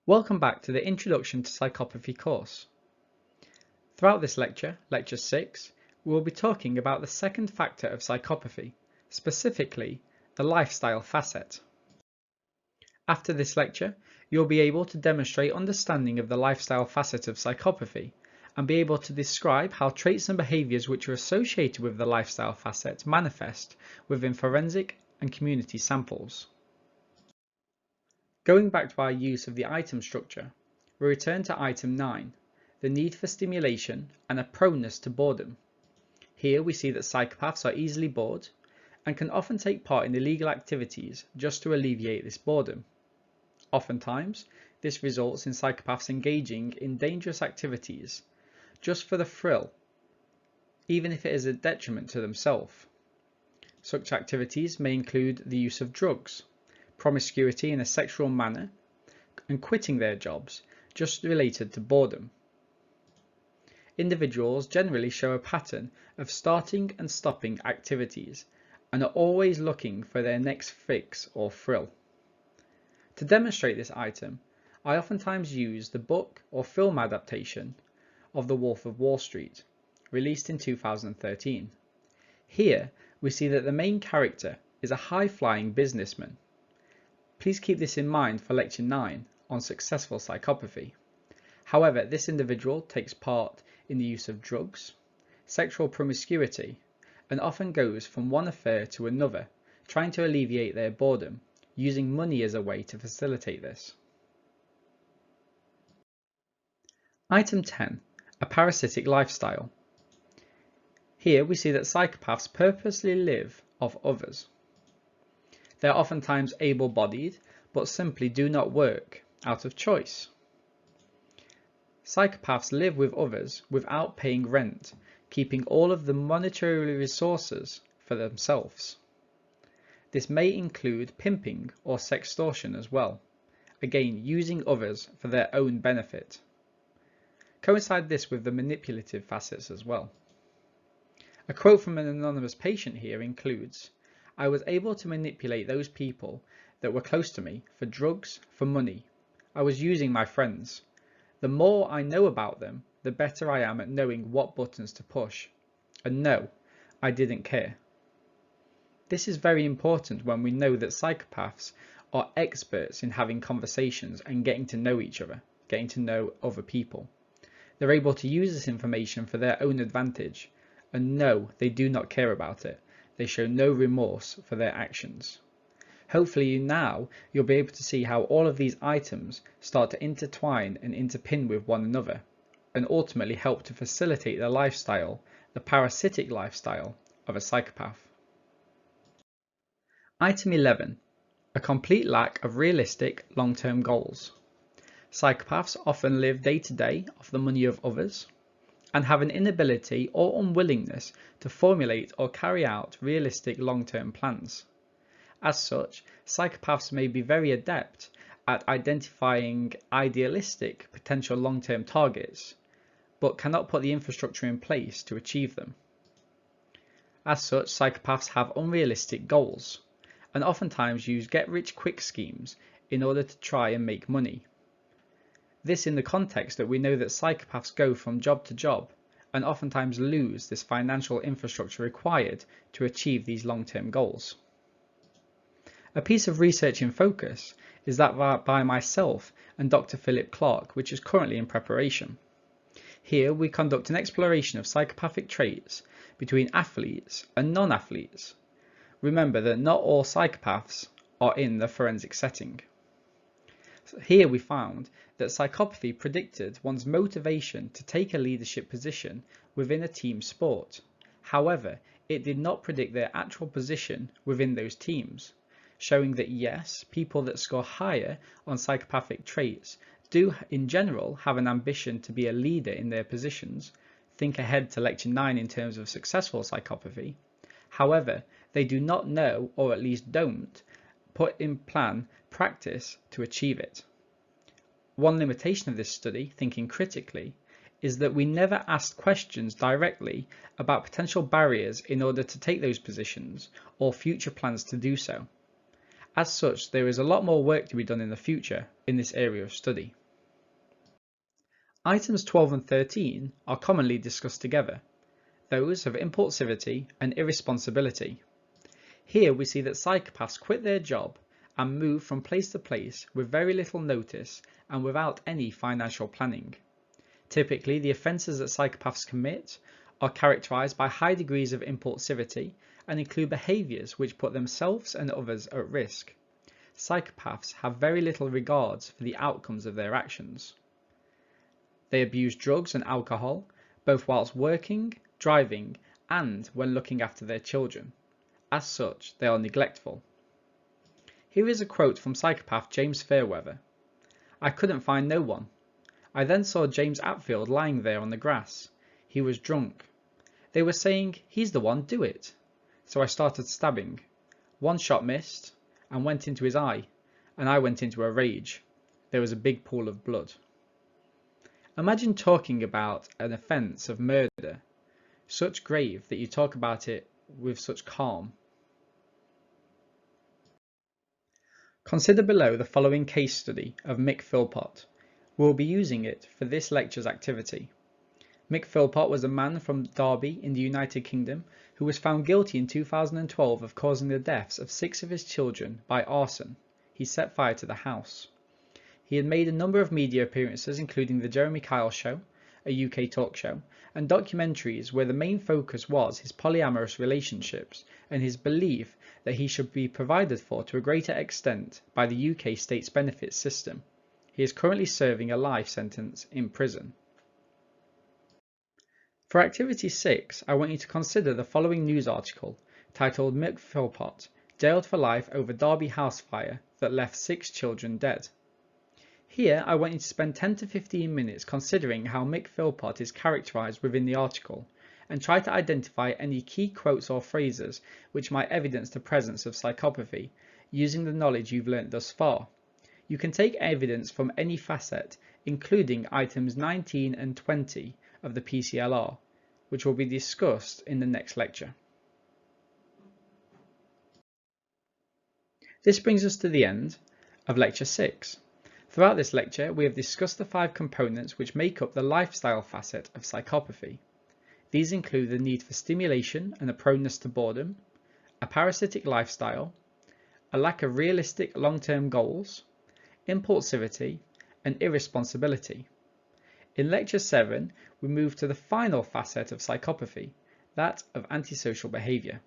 Welcome back to the Introduction to Psychopathy course. Throughout this lecture, Lecture 6, we will be talking about the second factor of psychopathy, specifically the lifestyle facet. After this lecture, you'll be able to demonstrate understanding of the lifestyle facet of psychopathy and be able to describe how traits and behaviours which are associated with the lifestyle facet manifest within forensic and community samples. Going back to our use of the item structure, we return to item 9, the need for stimulation and a proneness to boredom. Here we see that psychopaths are easily bored and can often take part in illegal activities just to alleviate this boredom. Oftentimes, this results in psychopaths engaging in dangerous activities just for the thrill, even if it is a detriment to themselves. Such activities may include the use of drugs, promiscuity in a sexual manner, and quitting their jobs just related to boredom. Individuals generally show a pattern of starting and stopping activities and are always looking for their next fix or thrill. To demonstrate this item, I oftentimes use the book or film adaptation of The Wolf of Wall Street, released in 2013. Here we see that the main character is a high-flying businessman. Please keep this in mind for Lecture 9 on successful psychopathy. However, this individual takes part in the use of drugs, sexual promiscuity, and often goes from one affair to another, trying to alleviate their boredom, using money as a way to facilitate this. Item 10, a parasitic lifestyle. Here we see that psychopaths purposely live off others. They are oftentimes able-bodied, but simply do not work out of choice. Psychopaths live with others without paying rent, keeping all of the monetary resources for themselves. This may include pimping or sextortion as well, again using others for their own benefit. Coincide this with the manipulative facets as well. A quote from an anonymous patient here includes, "I was able to manipulate those people that were close to me for drugs, for money. I was using my friends. The more I know about them, the better I am at knowing what buttons to push. And no, I didn't care." This is very important when we know that psychopaths are experts in having conversations and getting to know each other, getting to know other people. They're able to use this information for their own advantage, and no, they do not care about it. They show no remorse for their actions. Hopefully now you'll be able to see how all of these items start to intertwine and interpin with one another, and ultimately help to facilitate the lifestyle, the parasitic lifestyle of a psychopath. Item 11, a complete lack of realistic long-term goals. Psychopaths often live day to day off the money of others, and have an inability or unwillingness to formulate or carry out realistic long-term plans. As such, psychopaths may be very adept at identifying idealistic potential long-term targets, but cannot put the infrastructure in place to achieve them. As such, psychopaths have unrealistic goals, and oftentimes use get-rich-quick schemes in order to try and make money. This in the context that we know that psychopaths go from job to job and oftentimes lose this financial infrastructure required to achieve these long-term goals. A piece of research in focus is that by myself and Dr. Philip Clark, which is currently in preparation. Here we conduct an exploration of psychopathic traits between athletes and non-athletes. Remember that not all psychopaths are in the forensic setting. Here we found that psychopathy predicted one's motivation to take a leadership position within a team sport. However, it did not predict their actual position within those teams, showing that yes, people that score higher on psychopathic traits do in general have an ambition to be a leader in their positions. Think ahead to Lecture 9 in terms of successful psychopathy. However, they do not know, or at least don't, put in practice to achieve it. One limitation of this study, thinking critically, is that we never asked questions directly about potential barriers in order to take those positions or future plans to do so. As such, there is a lot more work to be done in the future in this area of study. Items 12 and 13 are commonly discussed together, those of impulsivity and irresponsibility. Here we see that psychopaths quit their job and move from place to place with very little notice and without any financial planning. Typically, the offences that psychopaths commit are characterised by high degrees of impulsivity and include behaviours which put themselves and others at risk. Psychopaths have very little regard for the outcomes of their actions. They abuse drugs and alcohol, both whilst working, driving, and when looking after their children. As such, they are neglectful. Here is a quote from psychopath James Fairweather. "I couldn't find no one. I then saw James Atfield lying there on the grass. He was drunk. They were saying, 'He's the one, do it.' So I started stabbing. One shot missed and went into his eye, and I went into a rage. There was a big pool of blood." Imagine talking about an offence of murder, such grave that you talk about it with such calm. Consider below the following case study of Mick Philpott. We will be using it for this lecture's activity. Mick Philpott was a man from Derby in the United Kingdom who was found guilty in 2012 of causing the deaths of 6 of his children by arson. He set fire to the house. He had made a number of media appearances including The Jeremy Kyle Show, a UK talk show, and documentaries where the main focus was his polyamorous relationships and his belief that he should be provided for to a greater extent by the UK state's benefits system. He is currently serving a life sentence in prison. For Activity 6, I want you to consider the following news article titled "Mick Philpott, Jailed for Life Over Derby House Fire That Left 6 Children Dead." Here, I want you to spend 10 to 15 minutes considering how Mick Philpott is characterised within the article, and try to identify any key quotes or phrases which might evidence the presence of psychopathy, using the knowledge you've learnt thus far. You can take evidence from any facet, including items 19 and 20 of the PCLR, which will be discussed in the next lecture. This brings us to the end of Lecture 6. Throughout this lecture, we have discussed the 5 components which make up the lifestyle facet of psychopathy. These include the need for stimulation and a proneness to boredom, a parasitic lifestyle, a lack of realistic long-term goals, impulsivity, and irresponsibility. In Lecture 7, we move to the final facet of psychopathy, that of antisocial behaviour.